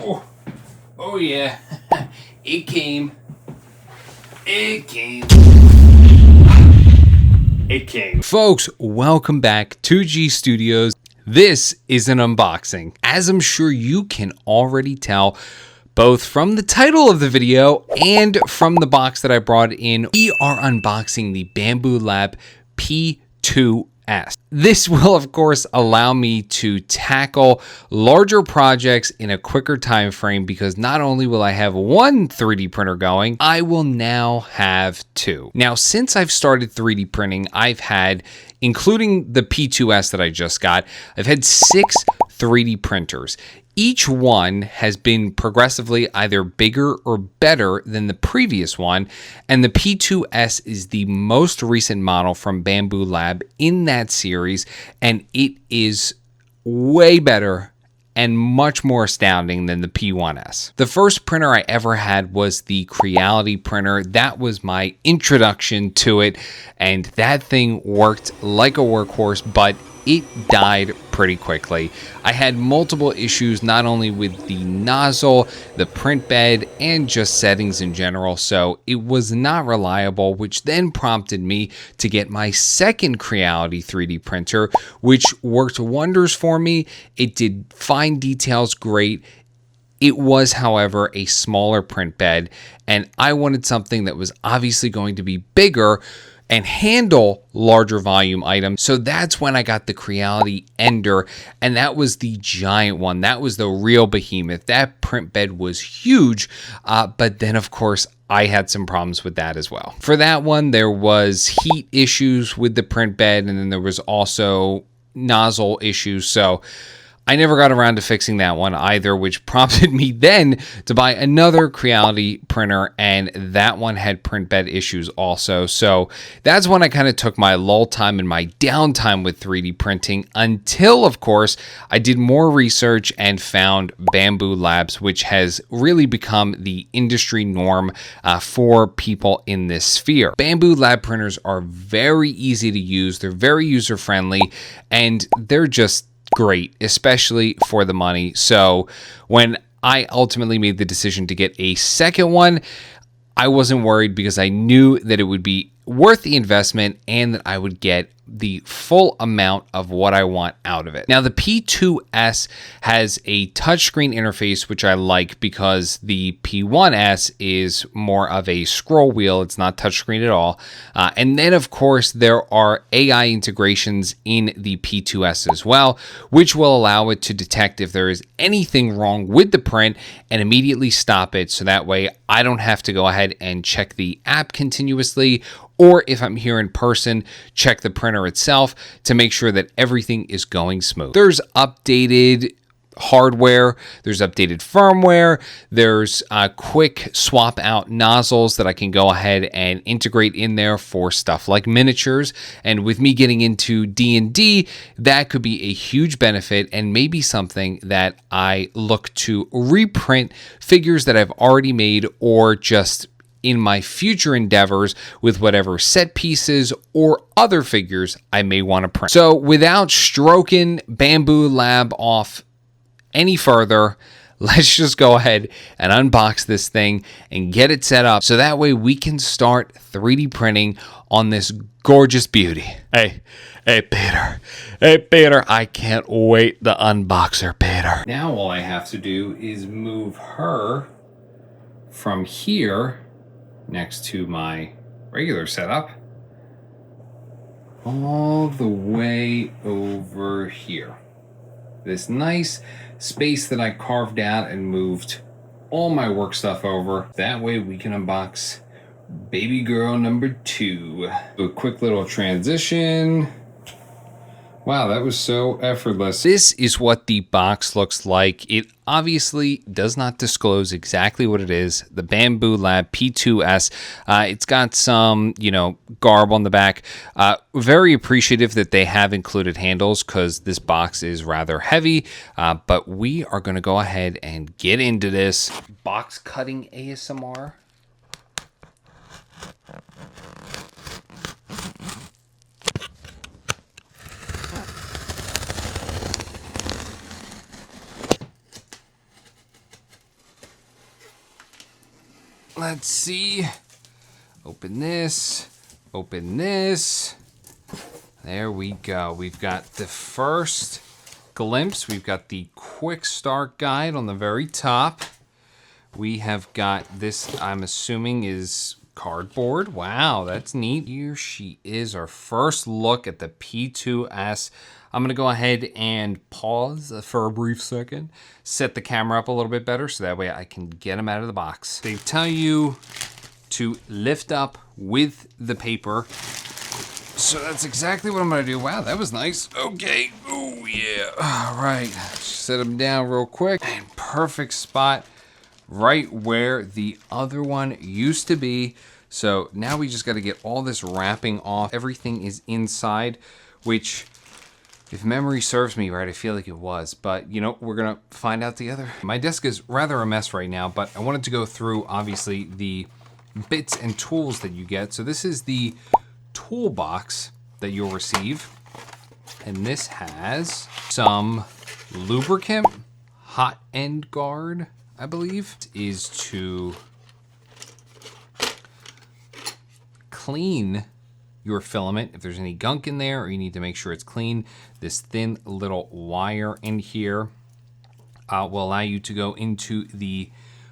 Oh, oh yeah, it came. It came. It came. Folks, welcome back to G Studios. This is an unboxing. As I'm sure you can already tell, both from the title of the video and from the box that I brought in, we are unboxing the Bambu Lab P2S. This will, of course, allow me to tackle larger projects in a quicker time frame because not only will I have one 3D printer going, I will now have two. Now, since I've started 3D printing, I've had, including the P2S that I just got, I've had 6 3D printers. Each one has been progressively either bigger or better than the previous one, and the P2S is the most recent model from Bambu Lab in that series, and it is way better and much more astounding than the P1S. The first printer I ever had was the Creality printer. That was my introduction to it, and that thing worked like a workhorse, but it died pretty quickly. I had multiple issues, not only with the nozzle, the print bed, and just settings in general, so it was not reliable, which then prompted me to get my second Creality 3D printer, which worked wonders for me. It did fine details great. It was, however, a smaller print bed, and I wanted something that was obviously going to be bigger and handle larger volume items. So that's when I got the Creality Ender, and that was the giant one. That was the real behemoth. That print bed was huge, but then of course I had some problems with that as well. For that one, there was heat issues with the print bed, and then there was also nozzle issues. So I never got around to fixing that one either, which prompted me then to buy another Creality printer, and that one had print bed issues also. So that's when I kind of took my lull time and my downtime with 3D printing until, of course, I did more research and found Bambu Labs, which has really become the industry norm for people in this sphere. Bambu Lab printers are very easy to use. They're very user-friendly, and they're just great, especially for the money. So when I ultimately made the decision to get a second one, I wasn't worried because I knew that it would be worth the investment and that I would get the full amount of what I want out of it. Now, the P2S has a touchscreen interface, which I like because the P1S is more of a scroll wheel. It's not touchscreen at all. And then, of course, there are AI integrations in the P2S as well, which will allow it to detect if there is anything wrong with the print and immediately stop it. So that way I don't have to go ahead and check the app continuously, or if I'm here in person, check the printer itself to make sure that everything is going smooth. There's updated hardware, there's updated firmware, there's quick swap out nozzles that I can go ahead and integrate in there for stuff like miniatures. And with me getting into D&D, that could be a huge benefit and maybe something that I look to reprint figures that I've already made, or just in my future endeavors with whatever set pieces or other figures I may want to print. So without stroking Bambu Lab off any further, let's just go ahead and unbox this thing and get it set up so that way we can start 3D printing on this gorgeous beauty. Hey, Peter, I can't wait to unbox her, Peter. Now all I have to do is move her from here next to my regular setup all the way over here. This nice space that I carved out and moved all my work stuff over. That way we can unbox baby girl number 2. Do a quick little transition. Wow, that was so effortless. This is what the box looks like. It obviously does not disclose exactly what it is. The Bambu Lab P2S. It's got some, garb on the back. Very appreciative that they have included handles because this box is rather heavy. But we are going to go ahead and get into this box cutting ASMR. let's see. Open this, open this. There we go. We've got the first glimpse. We've got the quick start guide on the very top. We have got this, I'm assuming is cardboard. Wow, that's neat. Here she is, our first look at the P2S. I'm gonna go ahead and pause for a brief second, set the camera up a little bit better so that way I can get them out of the box. They tell you to lift up with the paper. So that's exactly what I'm gonna do. Wow, that was nice. Okay, oh yeah. All right, set them down real quick. And perfect spot right where the other one used to be. So now we just gotta get all this wrapping off. Everything is inside, which, if memory serves me right, I feel like it was, but you know, we're gonna find out together. My desk is rather a mess right now, but I wanted to go through, obviously, the bits and tools that you get. So this is the toolbox that you'll receive. And this has some lubricant, hot end guard, I believe, is to clean your filament. If there's any gunk in there or you need to make sure it's clean, this thin little wire in here will allow you to go into the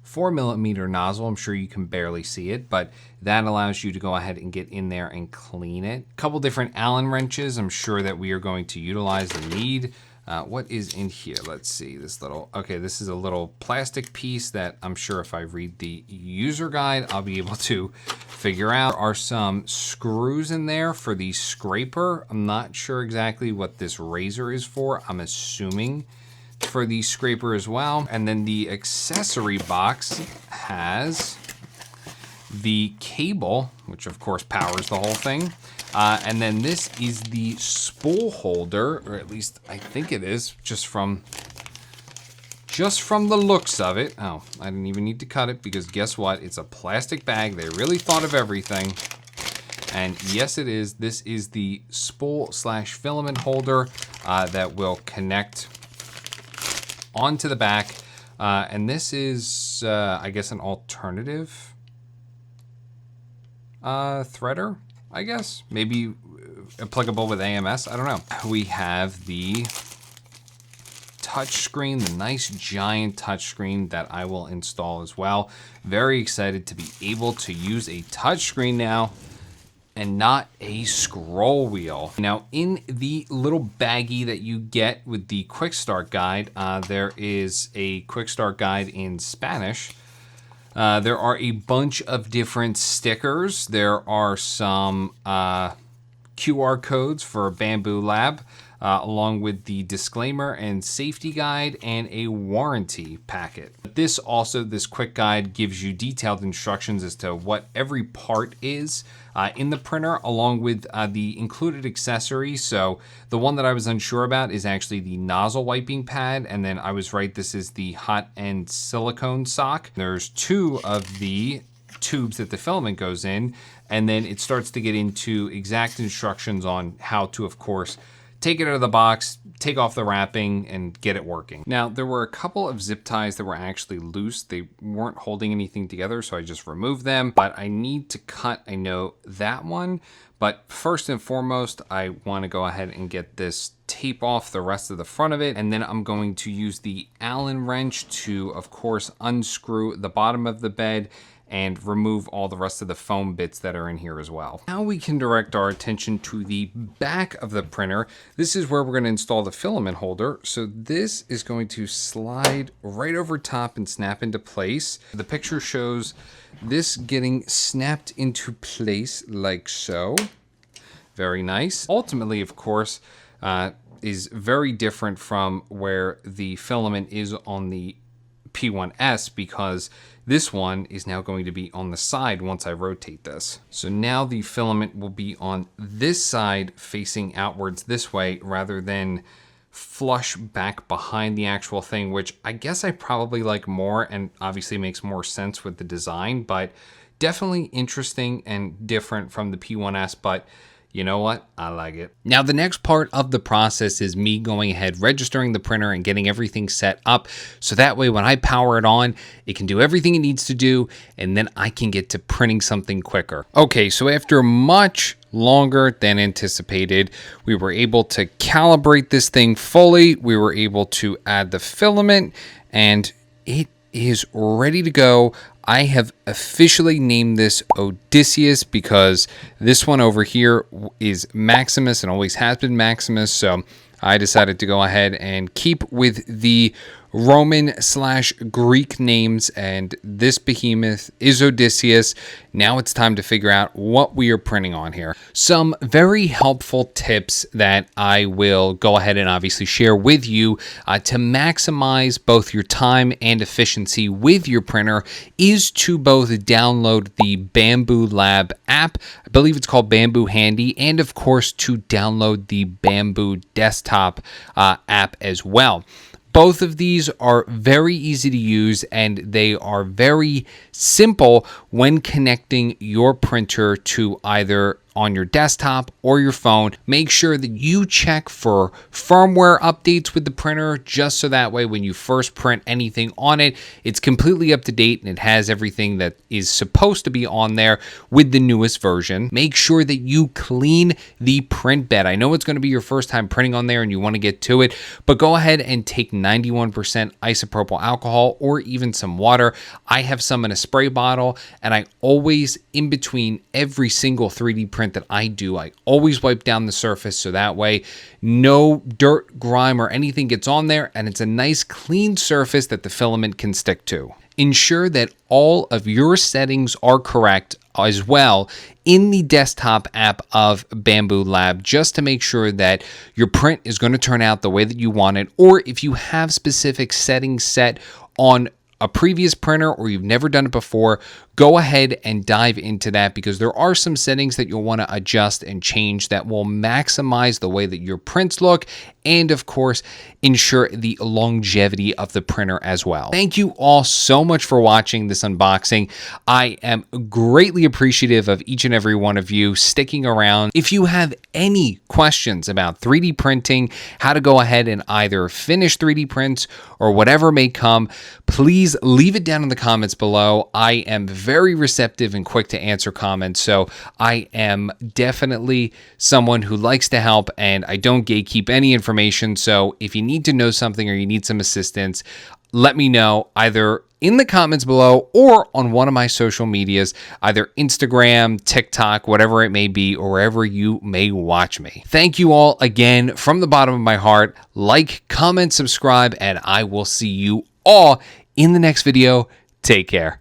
4mm nozzle. I'm sure you can barely see it, but that allows you to go ahead and get in there and clean it. A couple different Allen wrenches I'm sure that we are going to utilize and need. What is in here? Let's see, this little, okay, this is a little plastic piece that I'm sure if I read the user guide, I'll be able to figure out. There are some screws in there for the scraper. I'm not sure exactly what this razor is for. I'm assuming for the scraper as well. And then the accessory box has the cable, which of course powers the whole thing. And then this is the spool holder, or at least I think it is, just from the looks of it. Oh, I didn't even need to cut it because guess what? It's a plastic bag. They really thought of everything. And yes, it is. This is the spool / filament holder that will connect onto the back. And this is, I guess, an alternative threader, I guess. Maybe applicable with AMS, I don't know. We have the touch screen, the nice giant touch screen that I will install as well. Very excited to be able to use a touch screen now and not a scroll wheel. Now, in the little baggie that you get with the quick start guide, there is a quick start guide in Spanish. There are a bunch of different stickers. There are some QR codes for Bambu Lab, along with the disclaimer and safety guide and a warranty packet. This quick guide gives you detailed instructions as to what every part is in the printer, along with the included accessories. So the one that I was unsure about is actually the nozzle wiping pad. And then I was right, this is the hot end silicone sock. There's 2 of the tubes that the filament goes in. And then it starts to get into exact instructions on how to, of course, take it out of the box, take off the wrapping, and get it working. Now, there were a couple of zip ties that were actually loose. They weren't holding anything together, so I just removed them. But I need to cut, I know, that one. But first and foremost, I want to go ahead and get this tape off the rest of the front of it. And then I'm going to use the Allen wrench to, of course, unscrew the bottom of the bed and remove all the rest of the foam bits that are in here as well. Now we can direct our attention to the back of the printer. This is where we're going to install the filament holder. So this is going to slide right over top and snap into place. The picture shows this getting snapped into place like so. Very nice. Ultimately, of course, is very different from where the filament is on the P1S, because this one is now going to be on the side once I rotate this. So now the filament will be on this side facing outwards this way rather than flush back behind the actual thing, which I guess I probably like more and obviously makes more sense with the design, but definitely interesting and different from the P1S. But You know what? I like it. Now, the next part of the process is me going ahead, registering the printer and getting everything set up. So that way, when I power it on, it can do everything it needs to do. And then I can get to printing something quicker. Okay, so after much longer than anticipated, we were able to calibrate this thing fully. We were able to add the filament and it is ready to go. I have officially named this Odysseus because this one over here is Maximus and always has been Maximus. So I decided to go ahead and keep with the Roman/Greek names, and this behemoth is Odysseus. Now it's time to figure out what we are printing on here. Some very helpful tips that I will go ahead and obviously share with you to maximize both your time and efficiency with your printer is to both download the Bambu Lab app, I believe it's called Bambu Handy, and of course to download the Bambu desktop app as well. Both of these are very easy to use and they are very simple when connecting your printer to either on your desktop or your phone. Make sure that you check for firmware updates with the printer just so that way when you first print anything on it, it's completely up to date and it has everything that is supposed to be on there with the newest version. Make sure that you clean the print bed. I know it's going to be your first time printing on there and you want to get to it, but go ahead and take 91% isopropyl alcohol or even some water. I have some in a spray bottle and I always, in between every single 3D print that I do, I always wipe down the surface so that way no dirt, grime, or anything gets on there and it's a nice clean surface that the filament can stick to. Ensure that all of your settings are correct as well in the desktop app of Bambu Lab just to make sure that your print is going to turn out the way that you want it, or if you have specific settings set on a previous printer or you've never done it before, go ahead and dive into that because there are some settings that you'll want to adjust and change that will maximize the way that your prints look and of course ensure the longevity of the printer as well. Thank you all so much for watching this unboxing. I am greatly appreciative of each and every one of you sticking around. If you have any questions about 3D printing, how to go ahead and either finish 3D prints or whatever may come, please leave it down in the comments below. I am very receptive and quick to answer comments, so I am definitely someone who likes to help and I don't gatekeep any information. So if you need to know something or you need some assistance, let me know either in the comments below or on one of my social medias, either Instagram, TikTok, whatever it may be, or wherever you may watch me. Thank you all again from the bottom of my heart. Like, comment, subscribe, and I will see you all in the next video. Take care.